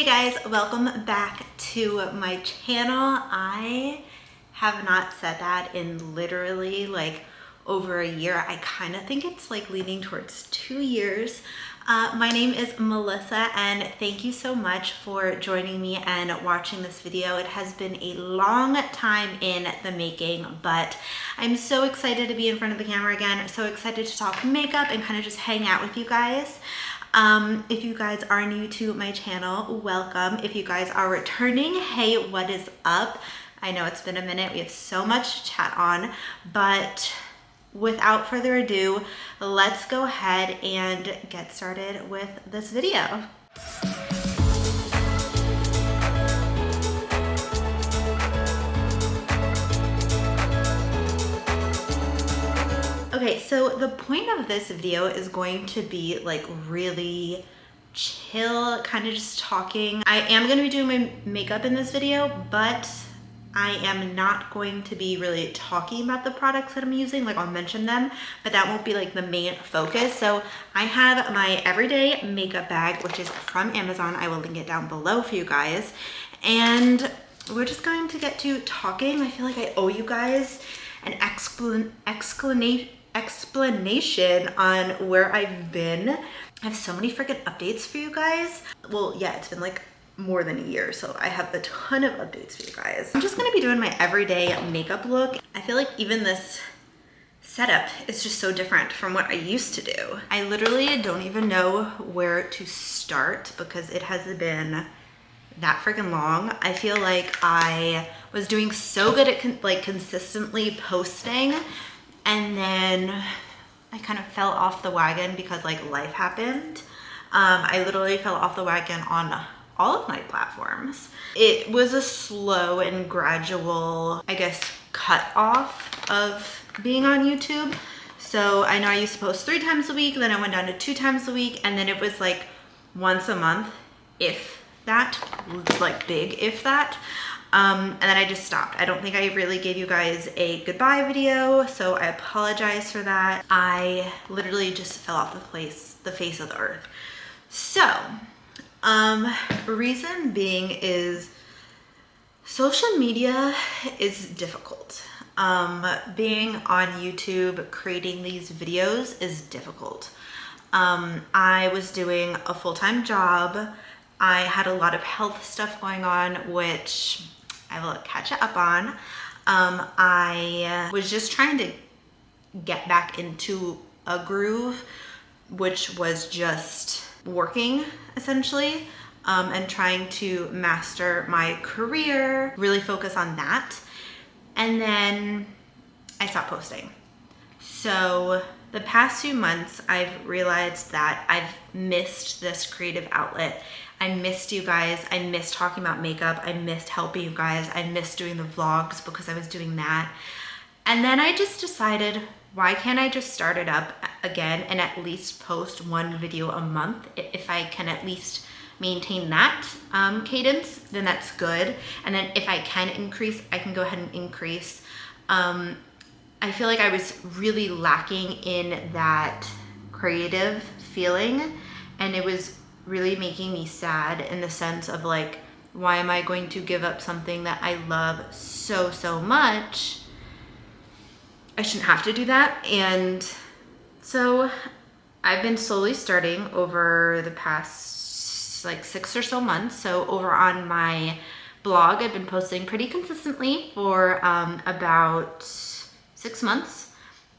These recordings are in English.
guys, welcome back to my channel. I have not said that in literally like over a year. I kind of think it's like leaning towards 2 years. My name is Melissa and thank you so much for joining me and watching this video. It has been a long time in the making, but I'm so excited to be in front of the camera again. So excited to talk makeup and kind of just hang out with you guys. If you guys are new to my channel, welcome. If you guys are returning, hey, what is up? I know it's been a minute. We have so much to chat on, but without further ado, let's go ahead and get started with this video. Okay, so the point of this video is going to be like really chill, kind of just talking. I am going to be doing my makeup in this video, but I am not going to be really talking about the products that I'm using. Like, I'll mention them, but that won't be like the main focus. So I have my everyday makeup bag, which is from Amazon. I will link it down below for you guys. And we're just going to get to talking. I feel like I owe you guys an explanation on where I've been. I have so many freaking updates for you guys. Well, yeah, it's been like more than a year, so I have a ton of updates for you guys. I'm just gonna be doing my everyday makeup look. I feel like even this setup is just so different from what I used to do. I literally don't even know where to start because it has been that freaking long. I feel like I was doing so good at consistently posting, and then I kind of fell off the wagon because like life happened. I literally fell off the wagon on all of my platforms. It was a slow and gradual, I guess, cut off of being on YouTube. So I know I used to post 3 times a week, then I went down to 2 times a week, and then it was like once a month, if that, like big if that. And then I just stopped. I don't think I really gave you guys a goodbye video, so I apologize for that. I literally just fell off the face of the earth. So, reason being is social media is difficult. Being on YouTube, creating these videos is difficult. I was doing a full-time job. I had a lot of health stuff going on, which I will catch up on. I was just trying to get back into a groove, which was just working essentially, and trying to master my career, really focus on that. And then I stopped posting. So the past few months, I've realized that I've missed this creative outlet. I missed you guys. I missed talking about makeup. I missed helping you guys. I missed doing the vlogs because I was doing that. And then I just decided, why can't I just start it up again and at least post 1 video a month? If I can at least maintain that cadence, then that's good. And then if I can increase, I can go ahead and increase. I feel like I was really lacking in that creative feeling, and it was really making me sad in the sense of like, why am I going to give up something that I love so much? I shouldn't have to do that. And so I've been slowly starting over the past like 6 or so months. So over on my blog, I've been posting pretty consistently for about 6 months.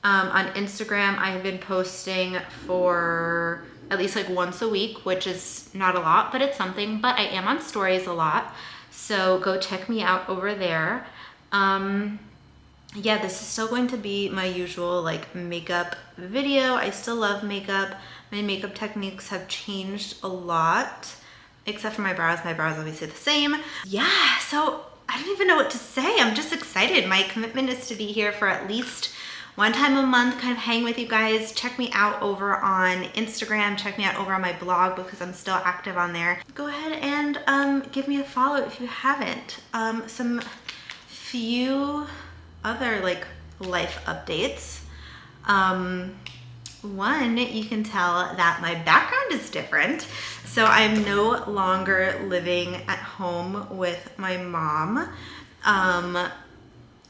On Instagram, I have been posting for at least like once a week, which is not a lot, but it's something. But I am on stories a lot, so go check me out over there. Yeah, this is still going to be my usual like makeup video. I still love makeup. My makeup techniques have changed a lot, except for my brows. My brows obviously the same. Yeah, so I don't even know what to say. I'm just excited. My commitment is to be here for at least 1 time a month, kind of hang with you guys. Check me out over on Instagram. Check me out over on my blog because I'm still active on there. Go ahead and give me a follow if you haven't. Some few other like life updates. One, you can tell that my background is different. So I'm no longer living at home with my mom.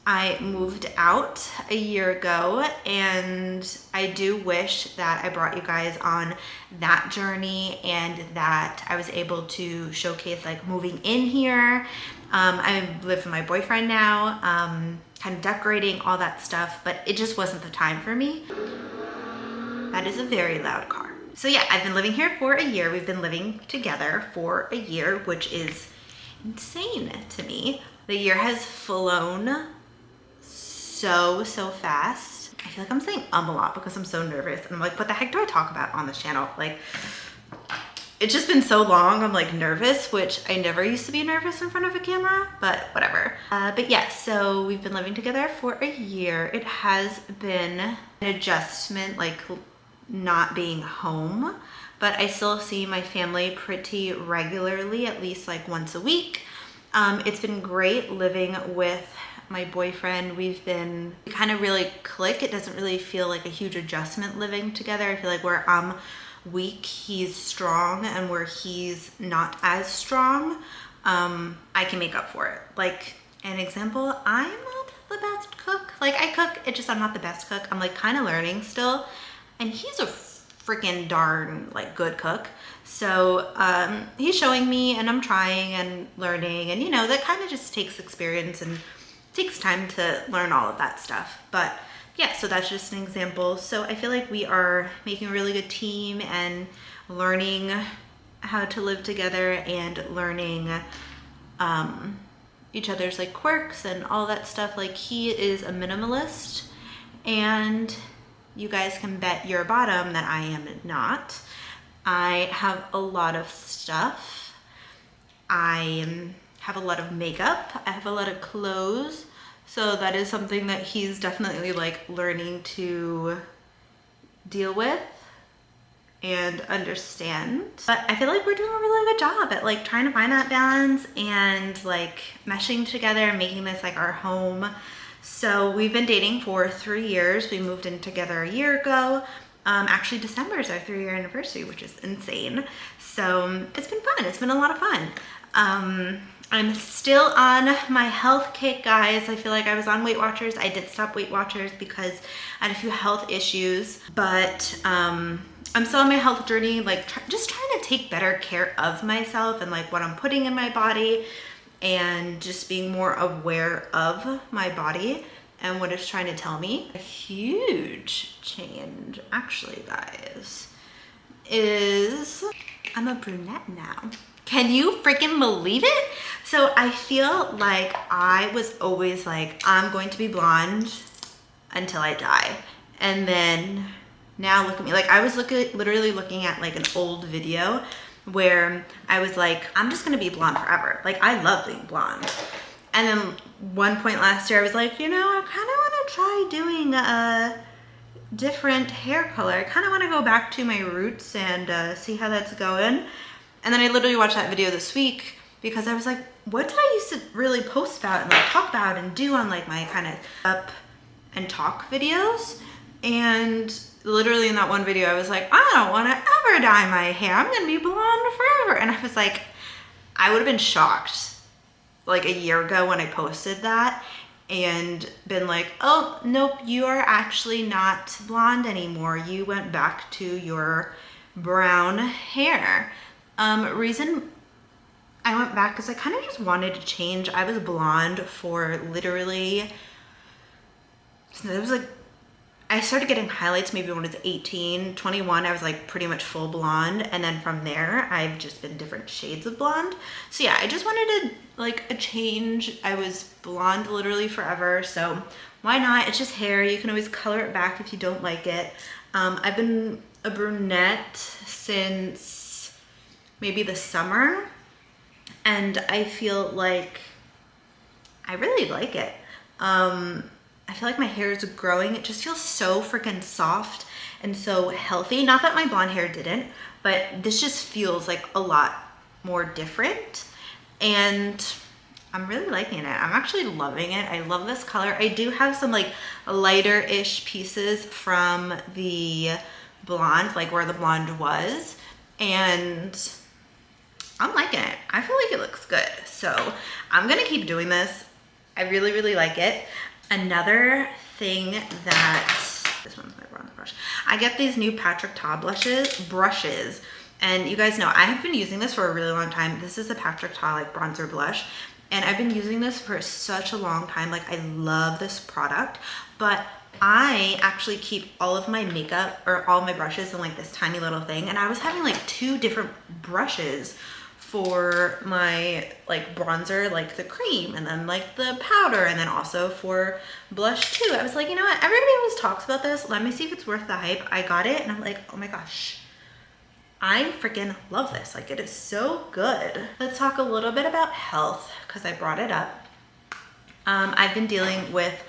I moved out a year ago, and I do wish that I brought you guys on that journey and that I was able to showcase like moving in here. I live with my boyfriend now, kind of decorating, all that stuff, but it just wasn't the time for me. That is a very loud car. So yeah, I've been living here for a year. We've been living together for a year, which is insane to me. The year has flown so fast. I feel like I'm saying a lot because I'm so nervous. And I'm like, what the heck do I talk about on this channel? Like, it's just been so long, I'm like nervous, which I never used to be nervous in front of a camera, but whatever. But yeah, so we've been living together for a year. It has been an adjustment, like not being home, but I still see my family pretty regularly, at least like once a week. It's been great living with my boyfriend. We've been kind of really click. It doesn't really feel like a huge adjustment living together. I feel like where I'm weak, he's strong, and where he's not as strong, I can make up for it. Like an example, I'm not the best cook. Like I cook, it just I'm not the best cook. I'm like kind of learning still, and he's a freaking darn like good cook. So he's showing me, and I'm trying and learning, and you know that kind of just takes experience and takes time to learn all of that stuff. But yeah, so that's just an example. So I feel like we are making a really good team and learning how to live together and learning each other's like quirks and all that stuff. Like he is a minimalist, and you guys can bet your bottom that I am not. I have a lot of stuff. I have a lot of makeup. I have a lot of clothes. So that is something that he's definitely like learning to deal with and understand. But I feel like we're doing a really good job at like trying to find that balance and like meshing together and making this like our home. So we've been dating for 3 years. We moved in together a year ago. Actually December is our 3-year anniversary, which is insane. So it's been fun. It's been a lot of fun. I'm still on my health kick, guys. I feel like I was on Weight Watchers. I did stop Weight Watchers because I had a few health issues, but I'm still on my health journey, like just trying to take better care of myself and like what I'm putting in my body, and just being more aware of my body and what it's trying to tell me. A huge change, actually, guys, is I'm a brunette now. Can you freaking believe it? So I feel like I was always like, I'm going to be blonde until I die. And then now look at me. Like I was literally looking at like an old video where I was like, I'm just gonna be blonde forever. Like I love being blonde. And then one point last year I was like, you know, I kind of want to try doing a different hair color. I kind of want to go back to my roots and see how that's going. And then I literally watched that video this week because I was like, what did I used to really post about and like talk about and do on like my kind of up and talk videos? And literally in that one video, I was like, I don't want to ever dye my hair. I'm going to be blonde forever. And I was like, I would have been shocked like a year ago when I posted that and been like, oh, nope, you are actually not blonde anymore. You went back to your brown hair. Reason I went back because I kind of just wanted to change. I was blonde for literally, it was like, I started getting highlights maybe when I was 18, 21, I was like pretty much full blonde. And then from there, I've just been different shades of blonde. So yeah, I just wanted like a change. I was blonde literally forever. So why not? It's just hair. You can always color it back if you don't like it. I've been a brunette since maybe the summer, and I feel like I really like it. I feel like my hair is growing. It just feels so freaking soft and so healthy. Not that my blonde hair didn't, but this just feels like a lot more different, and I'm really liking it. I'm actually loving it. I love this color. I do have some like lighter-ish pieces from the blonde, like where the blonde was, and I'm liking it. I feel like it looks good. So I'm gonna keep doing this. I really, really like it. Another thing that, this one's my bronzer brush. I get these new Patrick Ta brushes, and you guys know I have been using this for a really long time. This is the Patrick Ta like bronzer blush, and I've been using this for such a long time. Like, I love this product, but I actually keep all of my makeup or all my brushes in like this tiny little thing, and I was having like 2 different brushes for my like bronzer, like the cream, and then like the powder, and then also for blush too. I was like, you know what, everybody always talks about this, let me see if it's worth the hype. I got it and I'm like, oh my gosh, I freaking love this. Like, it is so good. Let's talk a little bit about health, because I brought it up. I've been dealing with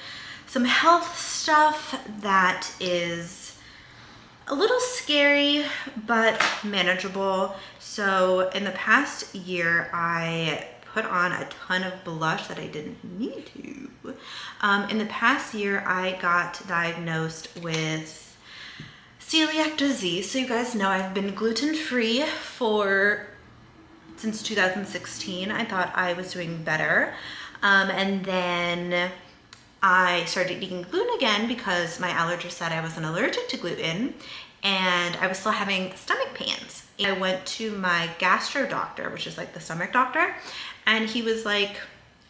some health stuff that is a little scary, but manageable. So in the past year, I put on a ton of blush that I didn't need to. In the past year, I got diagnosed with celiac disease. So you guys know I've been gluten-free since 2016. I thought I was doing better. And then I started eating gluten again because my allergist said I wasn't allergic to gluten, and I was still having stomach pains. I went to my gastro doctor, which is like the stomach doctor, and he was like,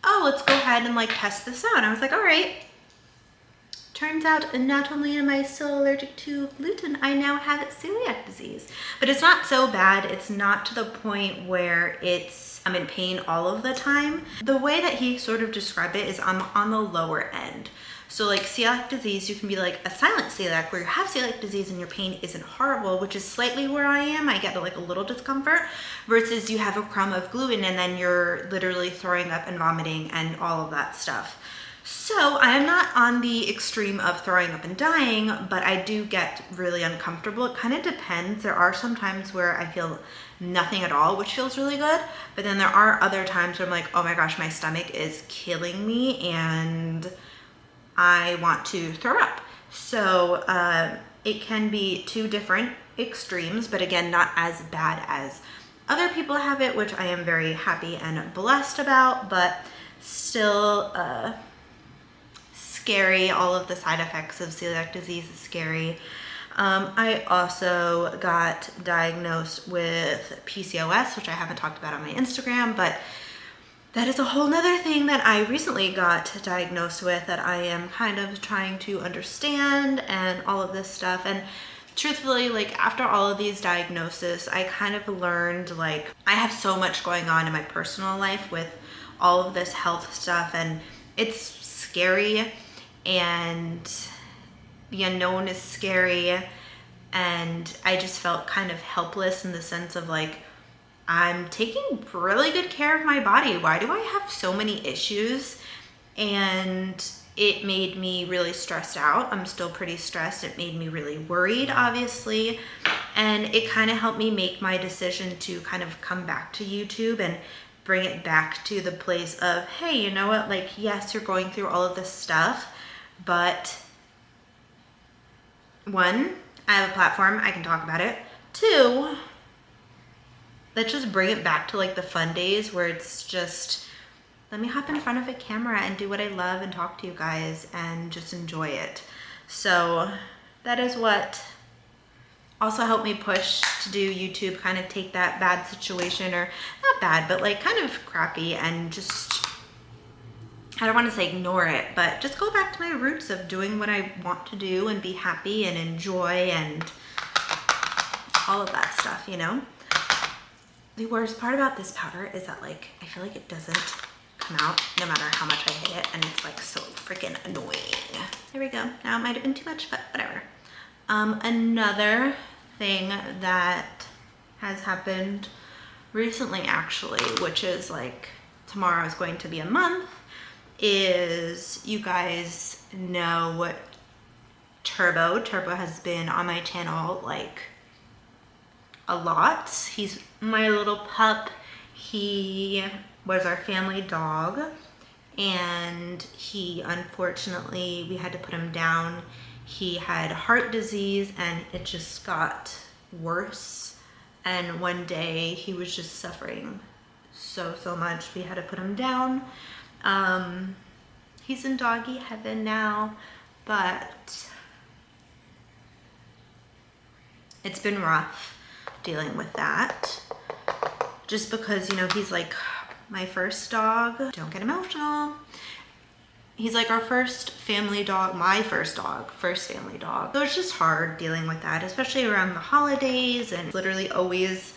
oh, let's go ahead and like test this out. And I was like, all right. Turns out not only am I still allergic to gluten, I now have celiac disease. But it's not so bad. It's not to the point where I'm in pain all of the time. The way that he sort of described it is I'm on the lower end. So like celiac disease, you can be like a silent celiac, where you have celiac disease and your pain isn't horrible, which is slightly where I am. I get like a little discomfort, versus you have a crumb of gluten and then you're literally throwing up and vomiting and all of that stuff. So I am not on the extreme of throwing up and dying, but I do get really uncomfortable. It kind of depends. There are some times where I feel nothing at all, which feels really good. But then there are other times where I'm like, oh my gosh, my stomach is killing me and I want to throw up. So it can be 2 different extremes, but again, not as bad as other people have it, which I am very happy and blessed about, but still scary. All of the side effects of celiac disease is scary. I also got diagnosed with PCOS, which I haven't talked about on my Instagram, but that is a whole nother thing that I recently got diagnosed with that I am kind of trying to understand and all of this stuff. And truthfully, like after all of these diagnoses, I kind of learned like I have so much going on in my personal life with all of this health stuff, and it's scary, and the unknown is scary, and I just felt kind of helpless in the sense of like, I'm taking really good care of my body. Why do I have so many issues? And it made me really stressed out. I'm still pretty stressed. It made me really worried, obviously. And it kind of helped me make my decision to kind of come back to YouTube and bring it back to the place of, hey, you know what? Like, yes, you're going through all of this stuff, but 1, I have a platform, I can talk about it. 2, let's just bring it back to like the fun days where it's just, let me hop in front of a camera and do what I love and talk to you guys and just enjoy it. So that is what also helped me push to do YouTube, kind of take that bad situation, or not bad, but like kind of crappy, and just, I don't want to say ignore it, but just go back to my roots of doing what I want to do and be happy and enjoy and all of that stuff, you know? The worst part about this powder is that like, I feel like it doesn't come out no matter how much I hit it, and it's like so freaking annoying. There we go. Now it might have been too much, but whatever. Another thing that has happened recently actually, which is like tomorrow is going to be a month, is you guys know what Turbo has been on my channel like a lot. He's my little pup. He was our family dog, and he, unfortunately, we had to put him down. he had heart disease and it just got worse. And one day he was just suffering so much. We had to put him down. He's in doggy heaven now, but it's been rough dealing with that. Just because, you know, he's like my first dog. Don't get emotional. He's like our first family dog, my first family dog. So it's just hard dealing with that, especially around the holidays, and literally always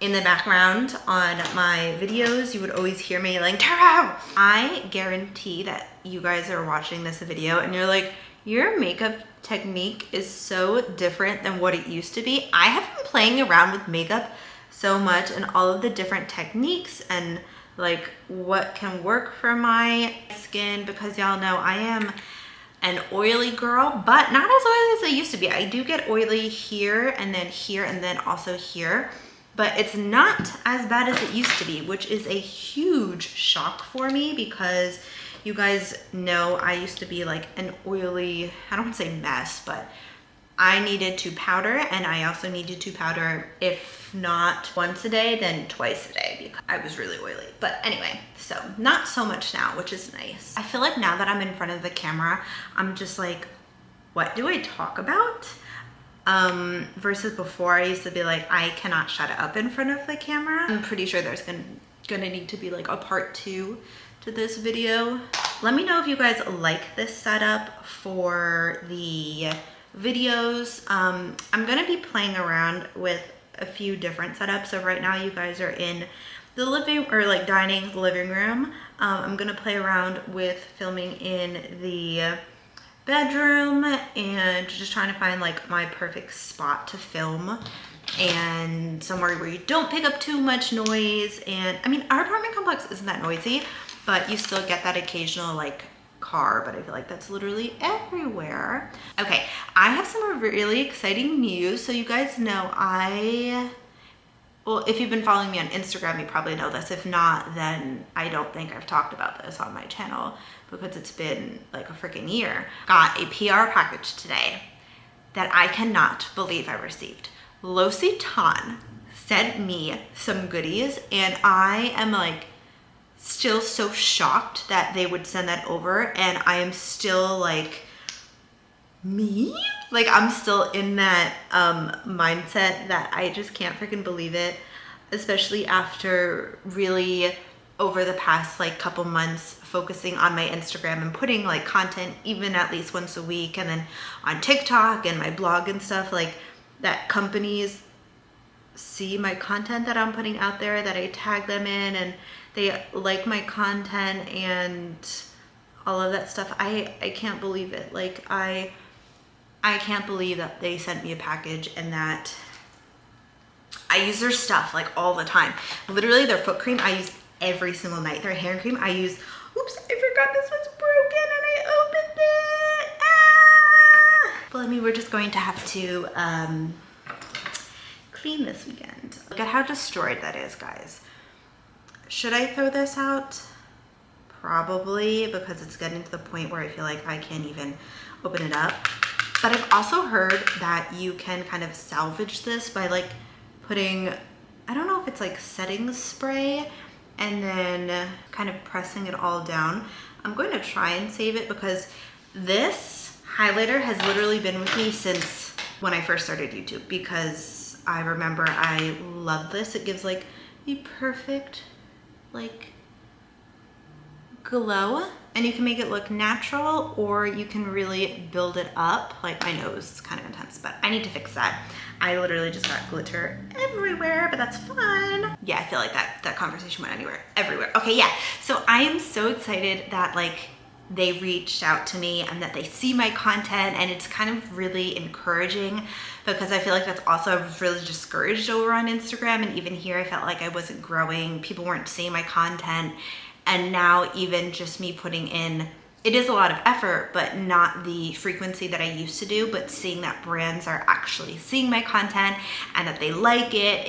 in the background on my videos, you would always hear me like, Taro! I guarantee that you guys are watching this video and you're like, your makeup technique is so different than what it used to be. I have been playing around with makeup so much and all of the different techniques and like what can work for my skin, because y'all know I am an oily girl, but not as oily as I used to be. I do get oily here and then also here, but it's not as bad as it used to be, which is a huge shock for me because you guys know I used to be like an oily, I don't want to say mess, but I needed to powder, and I also needed to powder if not once a day, then twice a day because I was really oily. But anyway, so not so much now, which is nice. I feel like now that I'm in front of the camera, I'm just like, what do I talk about? Versus before I used to be like, I cannot shut up in front of the camera. I'm pretty sure there's gonna need to be like a part 2 to this video. Let me know if you guys like this setup for the videos. I'm gonna be playing around with a few different setups. So right now you guys are in the living or like dining living room. I'm gonna play around with filming in the bedroom and just trying to find like my perfect spot to film and somewhere where you don't pick up too much noise. And I mean, our apartment complex isn't that noisy, but you still get that occasional like car, but I feel like that's literally everywhere. Okay, I have some really exciting news. So you guys know well, if you've been following me on Instagram, you probably know this. If not, then I don't think I've talked about this on my channel because it's been like a freaking year. Got a PR package today that I cannot believe I received. L'Occitane sent me some goodies and I am like still so shocked that they would send that over, and I am still like, me? Like I'm still in that mindset that I just can't freaking believe it, especially after really over the past like couple months focusing on my Instagram and putting like content even at least once a week, and then on TikTok and my blog and stuff, like that companies see my content that I'm putting out there, that I tag them in and they like my content and all of that stuff. I can't believe it. Like I can't believe that they sent me a package and that I use their stuff like all the time. Literally their foot cream I use every single night. Their hair cream I use, oops, I forgot this one's broken and I opened it. Ah! But I mean, we're just going to have to clean this weekend. Look at how destroyed that is, guys. Should I throw this out? Probably, because it's getting to the point where I feel like I can't even open it up. But I've also heard that you can kind of salvage this by like putting, I don't know if it's like setting spray and then kind of pressing it all down. I'm going to try and save it because this highlighter has literally been with me since when I first started YouTube, because I remember I love this. It gives like the perfect like glow, and you can make it look natural or you can really build it up. Like my nose is kind of intense, but I need to fix that. I literally just got glitter everywhere, but that's fine. Yeah, I feel like that conversation went everywhere. Okay, yeah. So I am so excited that like they reached out to me and that they see my content, and it's kind of really encouraging because I feel like that's also, I was really discouraged over on Instagram, and even here I felt like I wasn't growing, people weren't seeing my content, and now even just me putting in, it is a lot of effort, but not the frequency that I used to do, but seeing that brands are actually seeing my content and that they like it,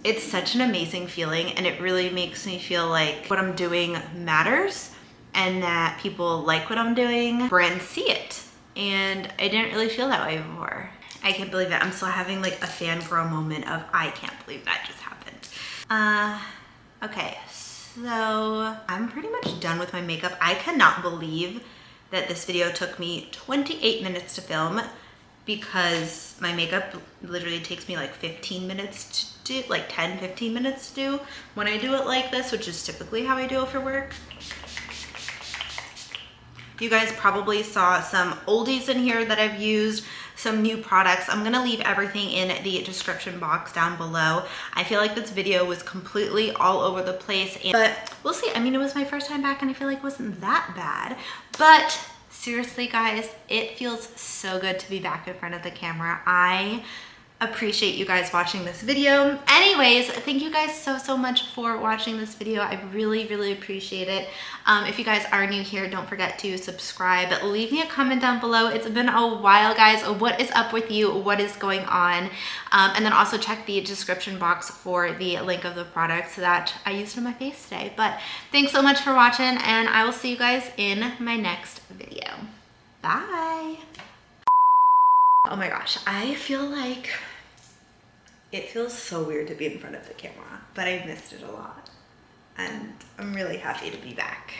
it's such an amazing feeling, and it really makes me feel like what I'm doing matters and that people like what I'm doing. Brands see it and I didn't really feel that way before. I can't believe it. I'm still having like a fangirl moment of I can't believe that just happened. Okay, so I'm pretty much done with my makeup. I cannot believe that this video took me 28 minutes to film, because my makeup literally takes me like 15 minutes to do, like 10, 15 minutes to do when I do it like this, which is typically how I do it for work. You guys probably saw some oldies in here that I've used, some new products. I'm gonna leave everything in the description box down below. I feel like this video was completely all over the place, but we'll see. I mean, it was my first time back and I feel like it wasn't that bad, but seriously guys, it feels so good to be back in front of the camera. I appreciate you guys watching this video. Anyways, thank you guys so much for watching this video. I really appreciate it. If you guys are new here, don't forget to subscribe. Leave me a comment down below. It's been a while, guys. What is up with you? What is going on? And then also check the description box for the link of the products that I used on my face today. But thanks so much for watching, and I will see you guys in my next video. Bye. Oh my gosh, I feel like it feels so weird to be in front of the camera, but I missed it a lot, and I'm really happy to be back.